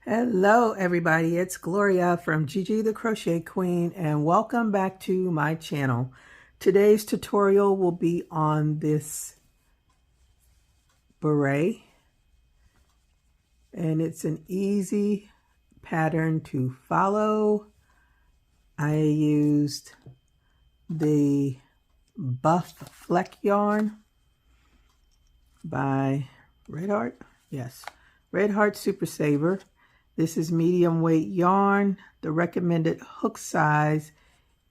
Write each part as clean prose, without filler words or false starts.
Hello everybody, it's Gloria from Gigi the Crochet Queen and welcome back to my channel. Today's tutorial will be on this beret and it's an easy pattern to follow. I used the Buff Fleck yarn by Red Heart. Yes, Red Heart Super Saver. This is medium weight yarn. The recommended hook size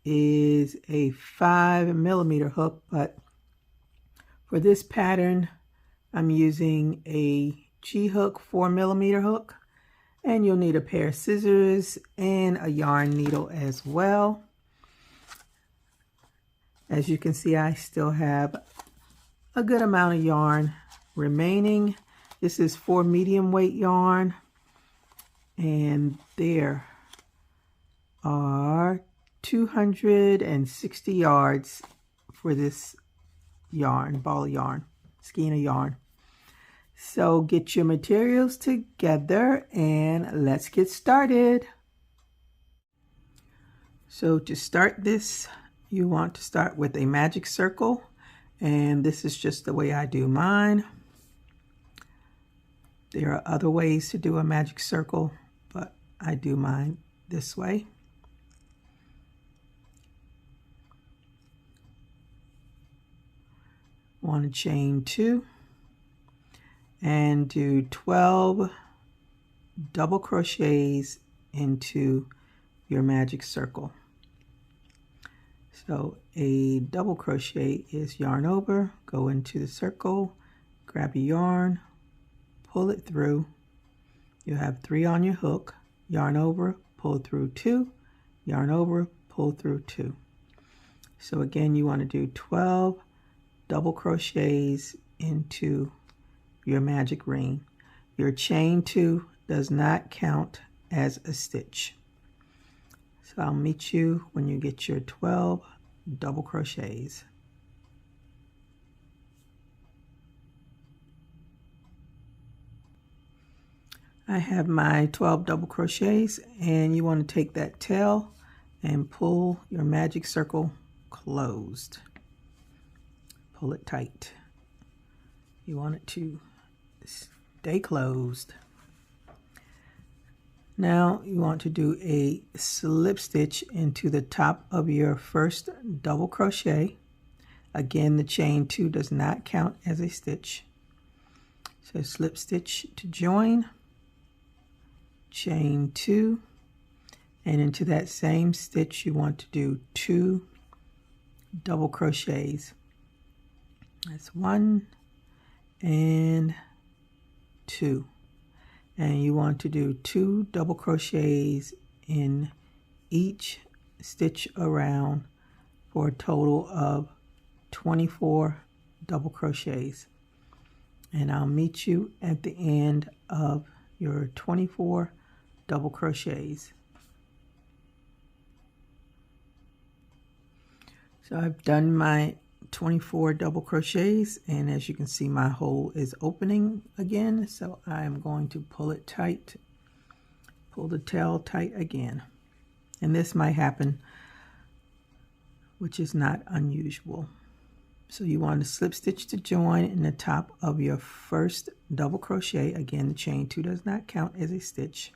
is a 5mm hook, but for this pattern, I'm using a G hook 4mm hook, and you'll need a pair of scissors and a yarn needle as well. As you can see, I still have a good amount of yarn remaining. This is for medium weight yarn. And there are 260 yards for this yarn, ball of yarn, skein of yarn. So get your materials together and let's get started. So to start this, you want to start with a magic circle, and this is just the way I do mine. There are other ways to do a magic circle, but I do mine this way. Want to chain 2 and do 12 double crochets into your magic circle. So a double crochet is yarn over, go into the circle, grab your yarn, pull it through. You have 3 on your hook, yarn over, pull through 2, yarn over, pull through 2. So again, you want to do 12 double crochets into your magic ring. Your chain 2 does not count as a stitch. So I'll meet you when you get your 12 double crochets. I have my 12 double crochets, and you want to take that tail and pull your magic circle closed. Pull it tight. You want it to stay closed. Now you want to do a slip stitch into the top of your first double crochet. Again, the chain 2 does not count as a stitch. So slip stitch to join, chain 2, and into that same stitch you want to do 2 double crochets. That's 1 and 2, and you want to do 2 double crochets in each stitch around for a total of 24 double crochets. And I'll meet you at the end of your 24 double crochets. So I've done my 24 double crochets, and as you can see, my hole is opening again, so I'm going to pull it tight, pull the tail tight again. And this might happen, which is not unusual. So you want to slip stitch to join in the top of your first double crochet. Again, the chain 2 does not count as a stitch.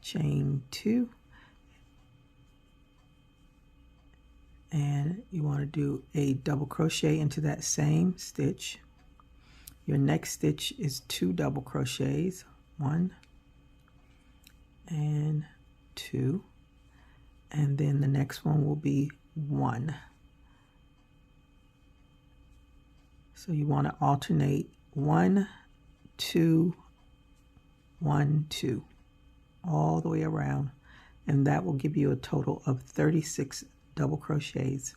Chain 2, and you want to do a double crochet into that same stitch. Your next stitch is 2 double crochets, 1 and 2, and then the next one will be 1. So you want to alternate 1, 2, 1, 2 all the way around, and that will give you a total of 36 double crochets.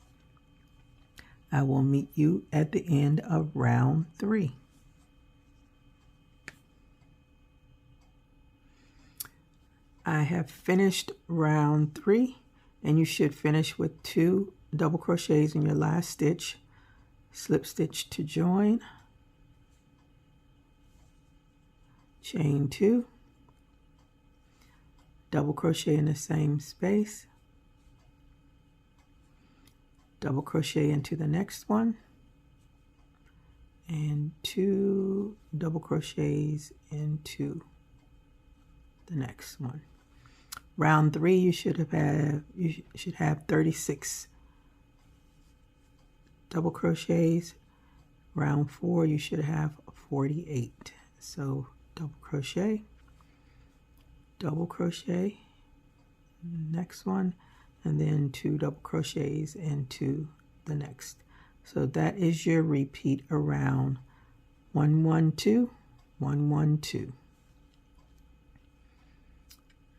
I will meet you at the end of round 3. I have finished round 3, and you should finish with 2 double crochets in your last stitch. Slip stitch to join, chain 2, double crochet in the same space, double crochet into the next one, and 2 double crochets into the next one. Round 3 you should have 36 double crochets. Round 4 you should have 48. So double crochet, next one, and then 2 double crochets into the next. So that is your repeat around 112, 112.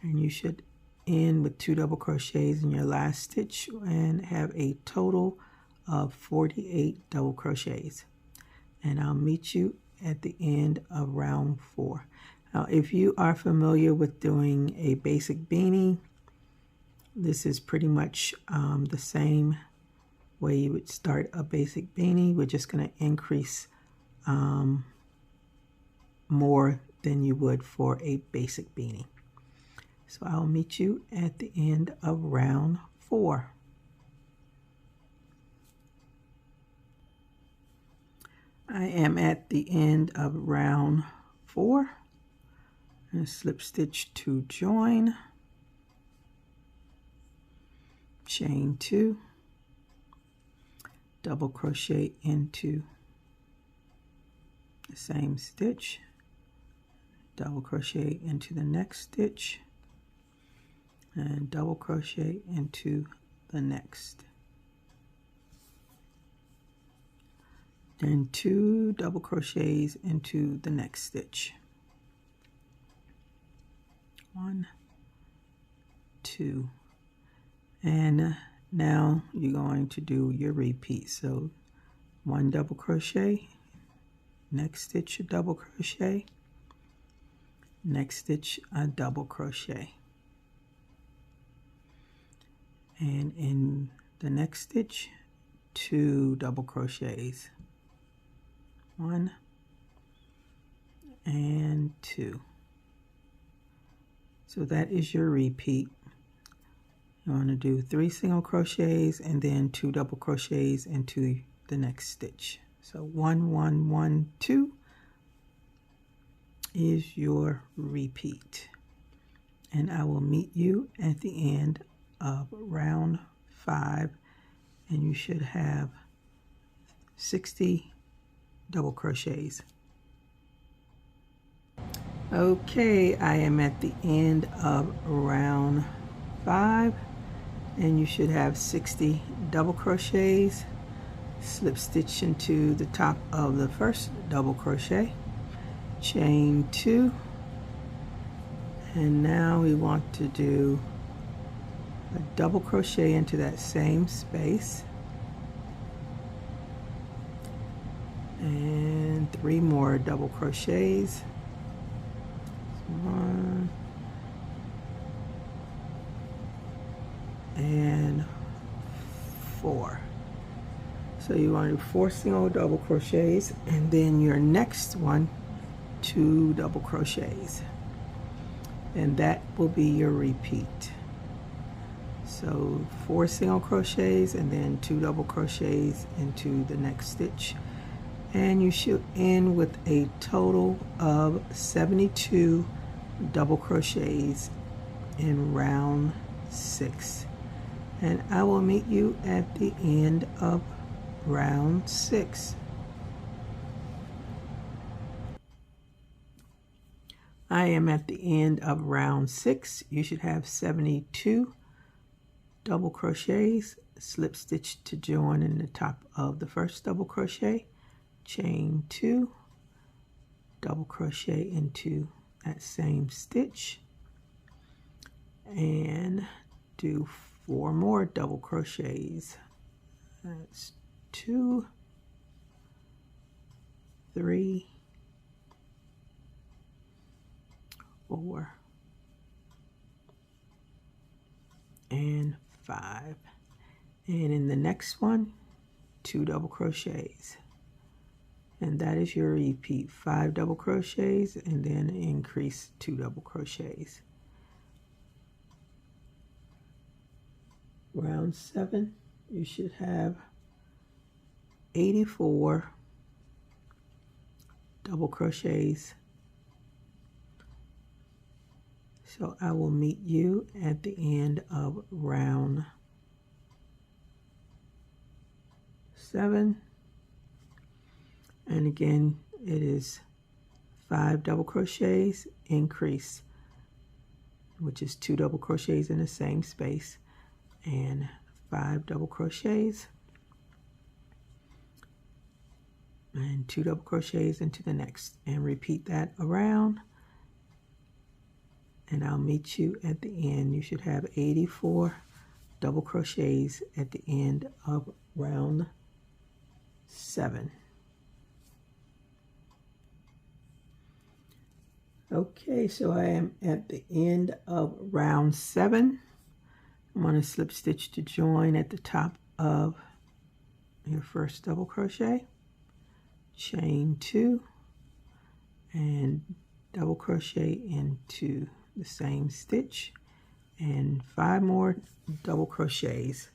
And you should end with 2 double crochets in your last stitch and have a total of 48 double crochets. And I'll meet you at the end of round 4. Now, if you are familiar with doing a basic beanie, this is pretty much the same way you would start a basic beanie. We're just going to increase more than you would for a basic beanie. So I'll meet you at the end of round 4. I am at the end of round 4. And slip stitch to join, chain 2, double crochet into the same stitch, double crochet into the next stitch, and double crochet into the next. Then 2 double crochets into the next stitch. 1, 2, and now you're going to do your repeat. So 1 double crochet, next stitch a double crochet, next stitch a double crochet, and in the next stitch 2 double crochets, 1 and 2. So that is your repeat. You want to do 3 single crochets and then 2 double crochets into the next stitch. So 1, 1, 1, 2 is your repeat. And I will meet you at the end of round 5, and you should have 60 double crochets. Okay, I am at the end of round 5, and you should have 60 double crochets. Slip stitch into the top of the first double crochet, chain 2, and now we want to do a double crochet into that same space, and 3 more double crochets. 1 and 4. So you want to do 4 single double crochets, and then your next one 2 double crochets, and that will be your repeat. So 4 single crochets and then 2 double crochets into the next stitch, and you should end with a total of 72 double crochets in round 6. And I will meet you at the end of round 6. I am at the end of round 6. You should have 72 double crochets. Slip stitch to join in the top of the first double crochet, chain 2, double crochet into that same stitch, and do 4 more double crochets. That's 2, 3, 4, and 5. And in the next one, 2 double crochets. And that is your repeat. 5 double crochets and then increase 2 double crochets. round 7, you should have 84 double crochets. So I will meet you at the end of round 7. And again, it is 5 double crochets, increase, which is 2 double crochets in the same space, and 5 double crochets, and 2 double crochets into the next, and repeat that around, and I'll meet you at the end. You should have 84 double crochets at the end of round 7. Okay, so I am at the end of round 7. I'm going to slip stitch to join at the top of your first double crochet, chain 2, and double crochet into the same stitch, and 5 more double crochets.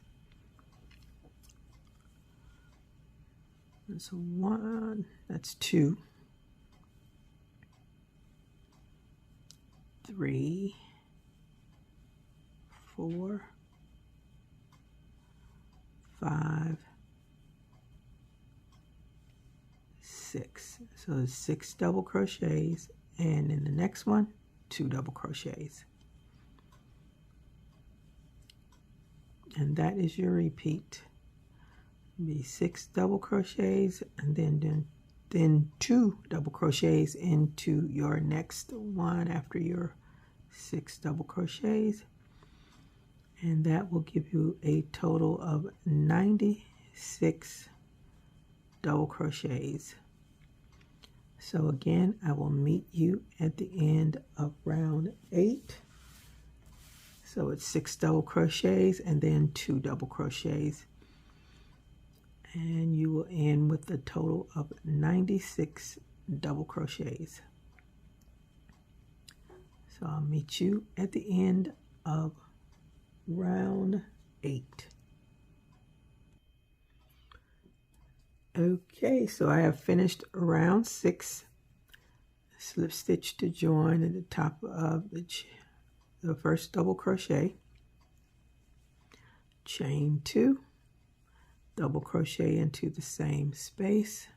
That's 1, that's 2, 3, 4, 5, 6. So it's 6 double crochets, and in the next one, 2 double crochets. And that is your repeat. Be 6 double crochets, and then 2 double crochets into your next one after your 6 double crochets, and that will give you a total of 96 double crochets. So again, I will meet you at the end of round 8. So it's 6 double crochets and then 2 double crochets, and you will end with a total of 96 double crochets. So I'll meet you at the end of round 8. Okay, so I have finished round 6. Slip stitch to join at the top of the first double crochet, chain 2, double crochet into the same space,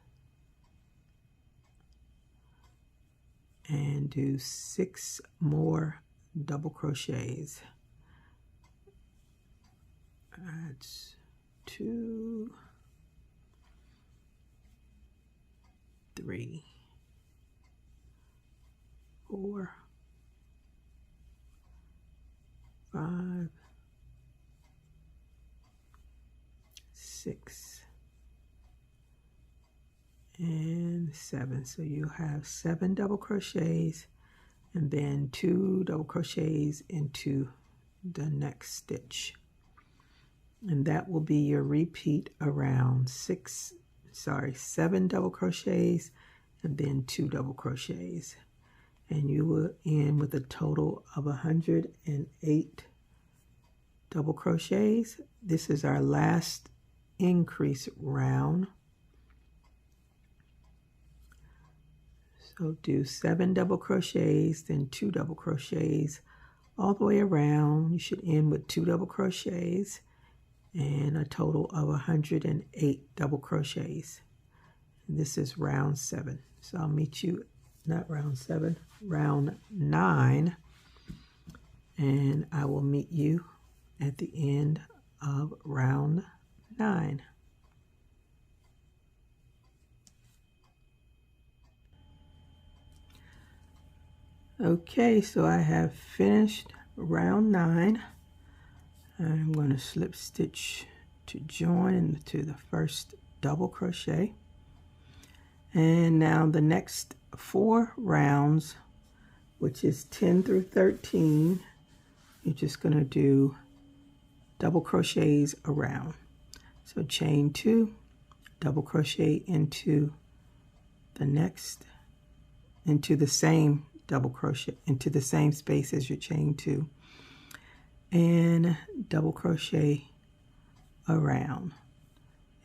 and do 6 more double crochets. That's 2, 3, 4, 5, 6, and 7. So you have 7 double crochets and then 2 double crochets into the next stitch, and that will be your repeat around 7 double crochets and then 2 double crochets, and you will end with a total of 108 double crochets. This is our last increase round. So do 7 double crochets, then 2 double crochets all the way around. You should end with 2 double crochets and a total of 108 double crochets. And this is round 7. So I'll meet you, not round 7, round 9, and I will meet you at the end of round 9. Okay, so I have finished round 9. I'm going to slip stitch to join into the first double crochet, and now the next 4 rounds, which is 10 through 13, you're just going to do double crochets around. So chain 2, double crochet into the next, into the same double crochet, into the same space as your chain 2, and double crochet around,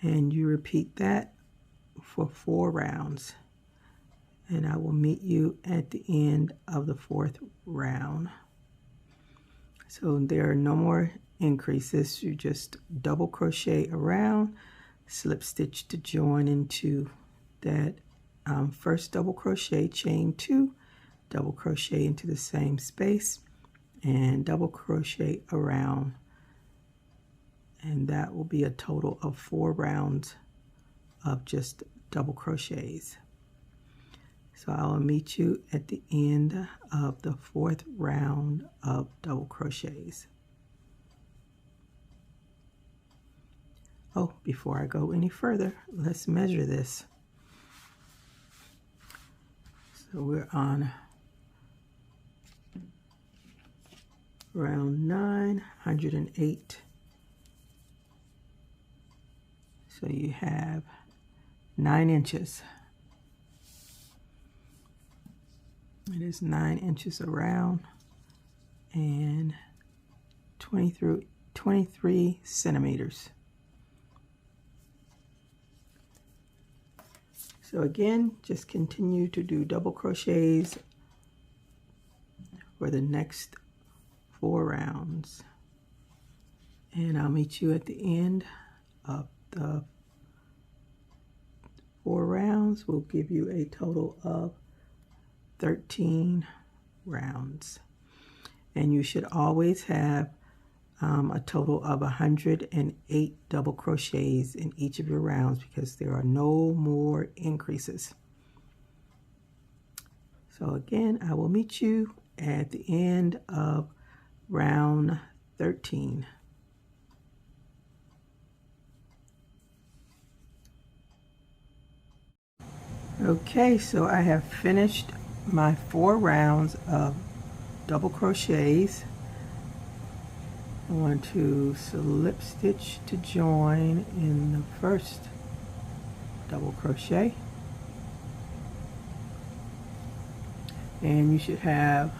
and you repeat that for 4 rounds, and I will meet you at the end of the 4th round. So there are no more increases. You just double crochet around, slip stitch to join into that first double crochet, chain 2, double crochet into the same space, and double crochet around, and that will be a total of 4 rounds of just double crochets. So I will meet you at the end of the 4th round of double crochets. Oh, before I go any further, let's measure this. So we're on round 9, 108. So you have 9 inches. It is 9 inches around and 23 centimeters. So again, just continue to do double crochets for the next 4 rounds. And I'll meet you at the end of the 4 rounds. Will give you a total of 13 rounds, and you should always have a total of 108 double crochets in each of your rounds, because there are no more increases. So again, I will meet you at the end of round 13. Okay, so I have finished my 4 rounds of double crochets. I want to slip stitch to join in the first double crochet, and you should have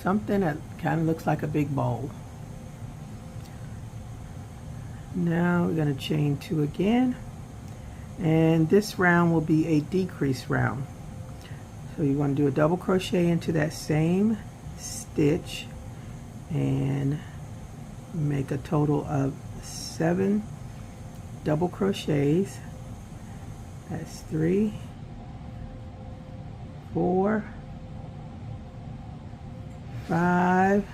something that kind of looks like a big bowl. Now we're going to chain 2 again, and this round will be a decrease round. So you want to do a double crochet into that same stitch and make a total of 7 double crochets. That's 3, 4, 5,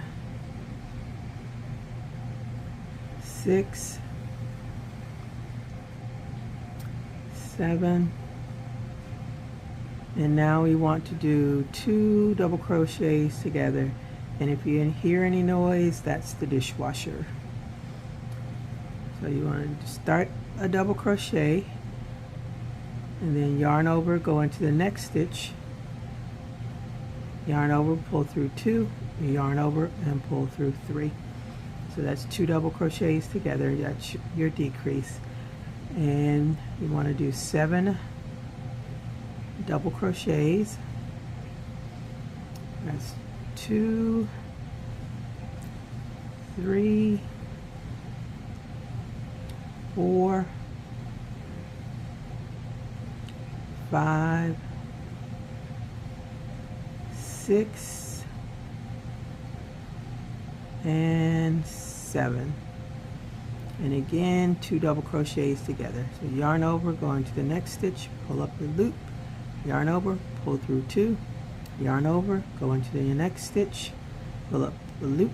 6, 7, and now we want to do 2 double crochets together. And if you hear any noise, that's the dishwasher. So you want to start a double crochet and then yarn over, go into the next stitch, yarn over, pull through 2, yarn over and pull through 3. So that's 2 double crochets together. That's your decrease. And you want to do 7 double crochets. That's 2, 3, 4, 5, 6, and 7. And again, 2 double crochets together. So yarn over, go into the next stitch, pull up the loop, yarn over, pull through 2, yarn over, go into the next stitch, pull up the loop,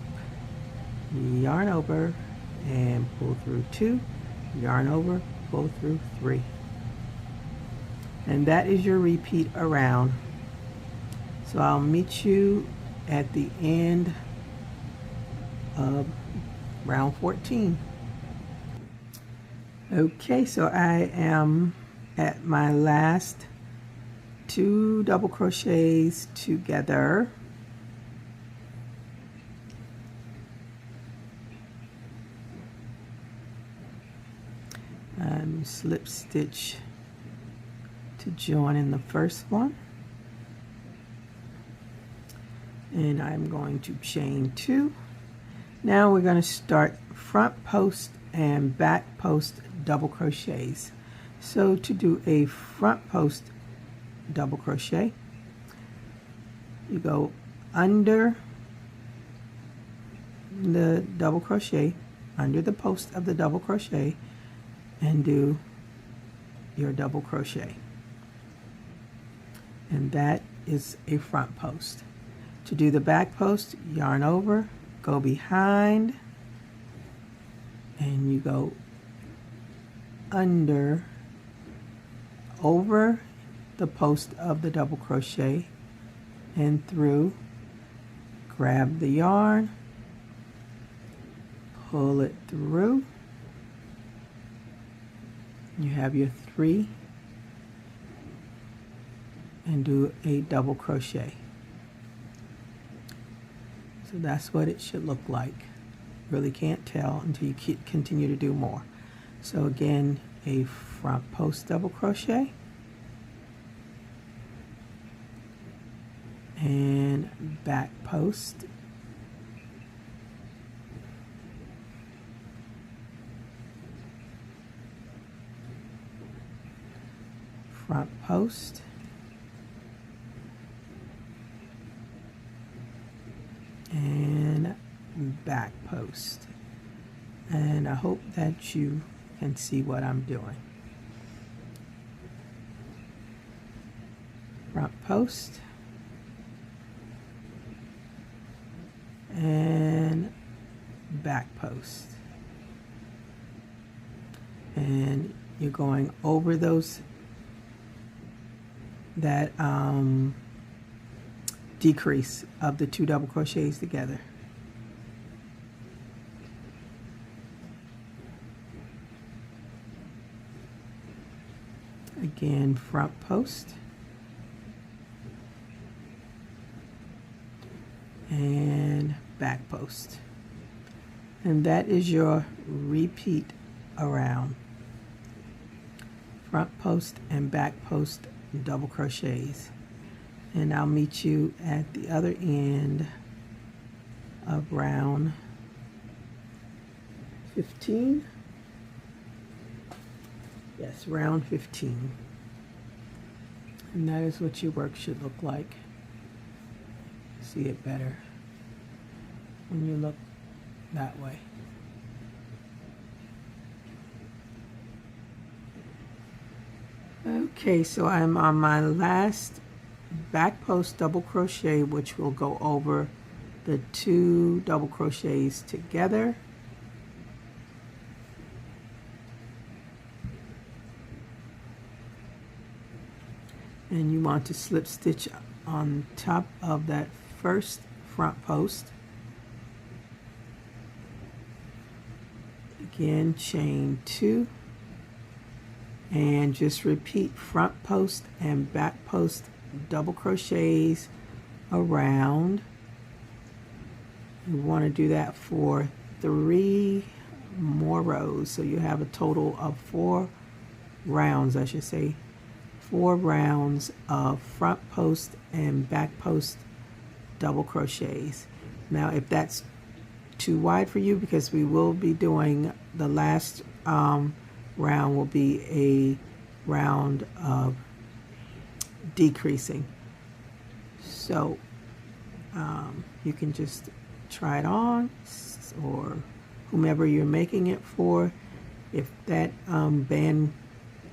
yarn over, and pull through 2, yarn over, pull through 3. And that is your repeat around. So I'll meet you at the end of round 14. Okay, so I am at my last 2 double crochets together. Slip stitch to join in the first one, and I'm going to chain 2. Now we're going to start front post and back post double crochets. So to do a front post double crochet, you go under the double crochet, under the post of the double crochet, and do your double crochet, and that is a front post. To do the back post, yarn over, go behind, and you go under, over the post of the double crochet and through, grab the yarn, pull it through. You have your 3 and do a double crochet. So that's what it should look like. Really can't tell until you continue to do more. So again, a front post double crochet and back post, front post, and back post. And I hope that you can see what I'm doing. Front post and back post, and you're going over those that decrease of the 2 double crochets together. Again, front post and back post, and that is your repeat around. Front post and back post double crochets, and I'll meet you at the other end of round 15. Yes, round 15. And that is what your work should look like. See it better when you look that way. Okay, so I'm on my last back post double crochet, which will go over the 2 double crochets together. And you want to slip stitch on top of that first front post. Again, chain 2, and just repeat front post and back post double crochets around. You want to do that for 3 more rows, so you have a total of 4 rounds, I should say, 4 rounds of front post and back post double crochets. Now if that's too wide for you, because we will be doing the last round will be a round of decreasing, so you can just try it on, or whomever you're making it for. If that band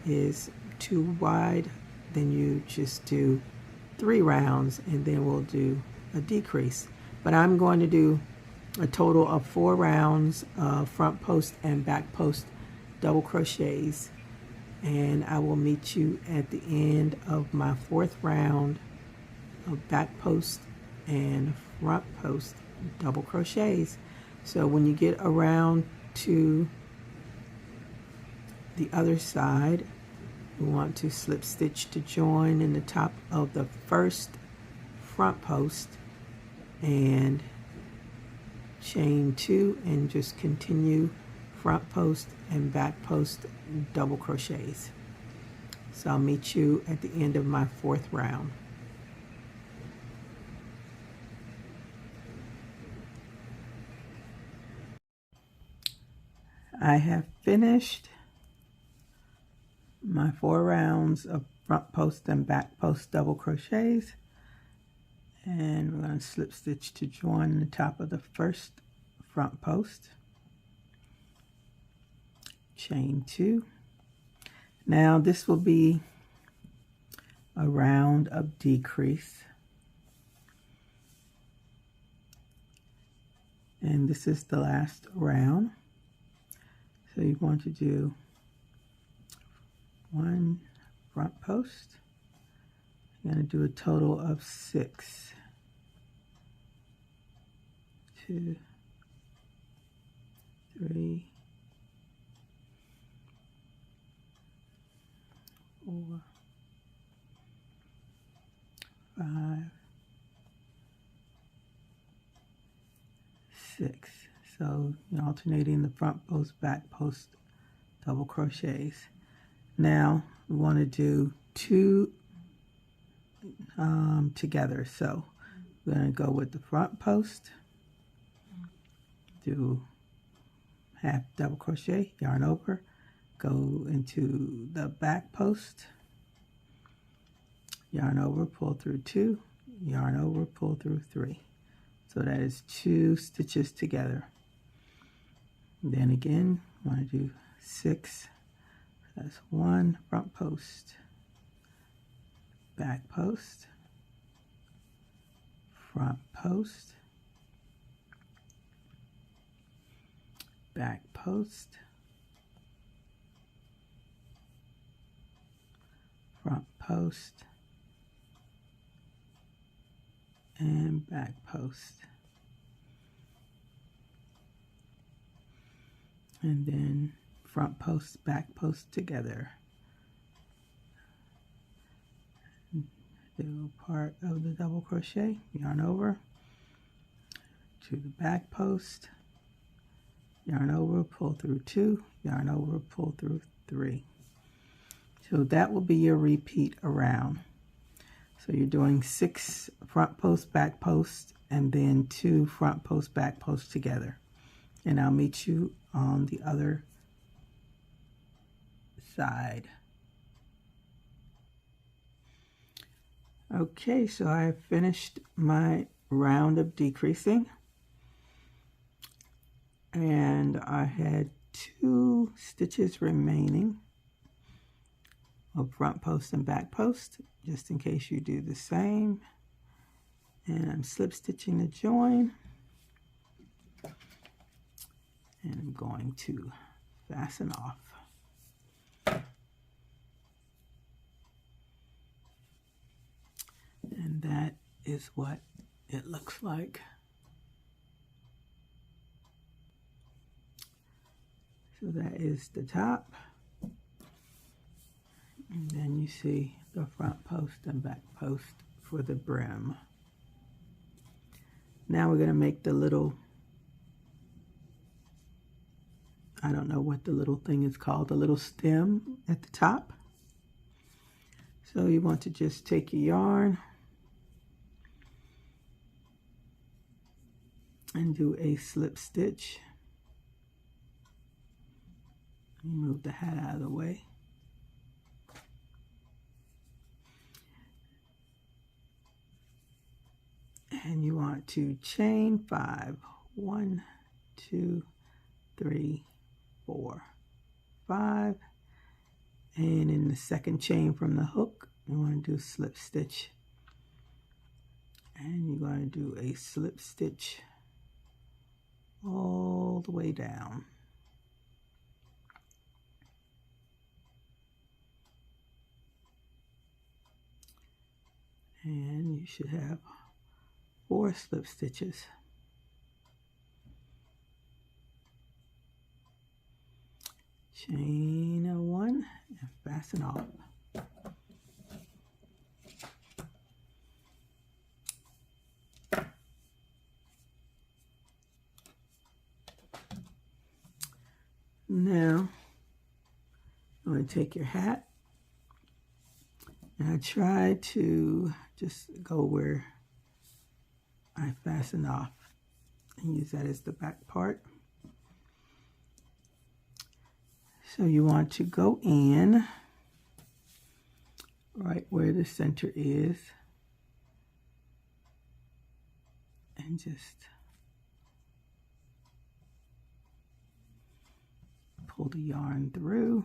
is too wide, then you just do 3 rounds, and then we'll do a decrease. But I'm going to do a total of 4 rounds of front post and back post double crochets, and I will meet you at the end of my 4th round of back post and front post double crochets. So when you get around to the other side, you want to slip stitch to join in the top of the first front post and chain 2, and just continue front post and back post double crochets. So I'll meet you at the end of my 4th round. I have finished my 4 rounds of front post and back post double crochets, and we're going to slip stitch to join the top of the first front post, chain 2. Now this will be a round of decrease, and this is the last round. So you want to do 1 front post. You're going to do a total of 6. 2, 3, 4, 5, 6. So you're alternating the front post, back post, double crochets. Now we want to do 2 together. So we're going to go with the front post, do half double crochet, yarn over, go into the back post, yarn over, pull through 2, yarn over, pull through 3. So that is 2 stitches together. Then again, I want to do 6. That's 1 front post, back post, front post, back post, front post, and back post. And then front post, back post together. Do part of the double crochet, yarn over to the back post, yarn over, pull through 2, yarn over, pull through 3. So that will be your repeat around. So you're doing 6 front post, back post, and then 2 front post, back post together. And I'll meet you on the other side. Okay, so I finished my round of decreasing, and I had 2 stitches remaining of front post and back post, just in case you do the same. And I'm slip stitching the join, and I'm going to fasten off. And that is what it looks like. So that is the top. And then you see the front post and back post for the brim. Now we're going to make the little, I don't know what the little thing is called, the little stem at the top. So you want to just take your yarn and do a slip stitch. Move the hat out of the way. And you want to chain 5. 1, 2, 3, 4, 5. And in the second chain from the hook, you want to do a slip stitch. And you're going to do a slip stitch all the way down. And you should have 4 slip stitches. Chain 1 and fasten off. Now, I'm going to take your hat, and I try to just go where I fasten off and use that as the back part. So you want to go in right where the center is and just pull the yarn through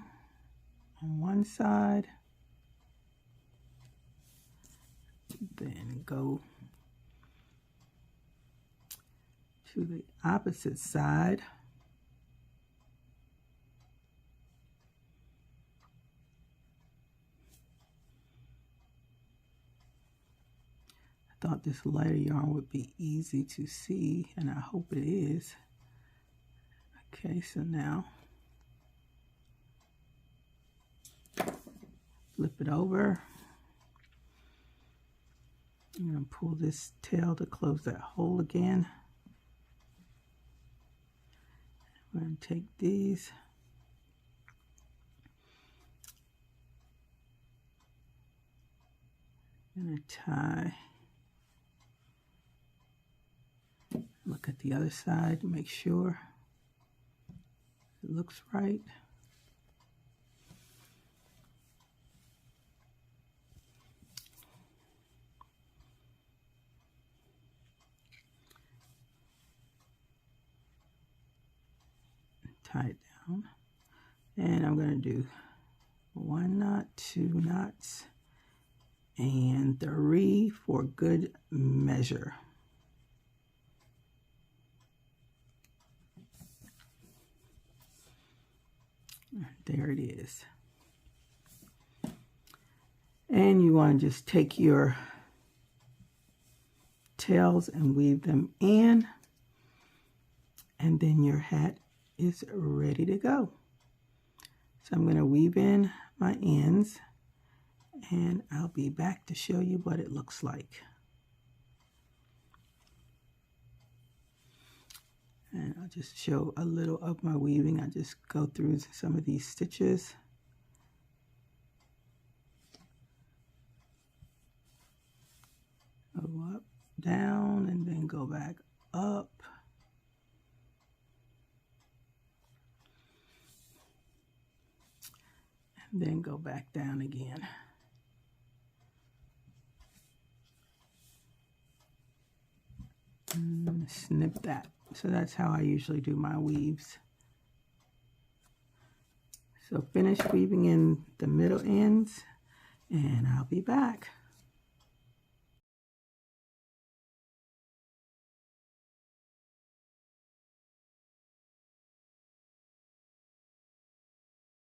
on one side, then go to the opposite side. I thought this lighter yarn would be easy to see, and I hope it is. Okay, so now flip it over. I'm going to pull this tail to close that hole again. I'm going to take these. I'm going to tie. Look at the other side to make sure it looks right. Tie it down. And I'm going to do 1 knot, 2 knots, and 3 for good measure. There it is. And you want to just take your tails and weave them in, and then your hat is ready to go. So I'm going to weave in my ends, and I'll be back to show you what it looks like. And I'll just show a little of my weaving. I just go through some of these stitches. Go up, down, and then go back up. And then go back down again. And snip that. So that's how I usually do my weaves. So finish weaving in the middle ends, and I'll be back.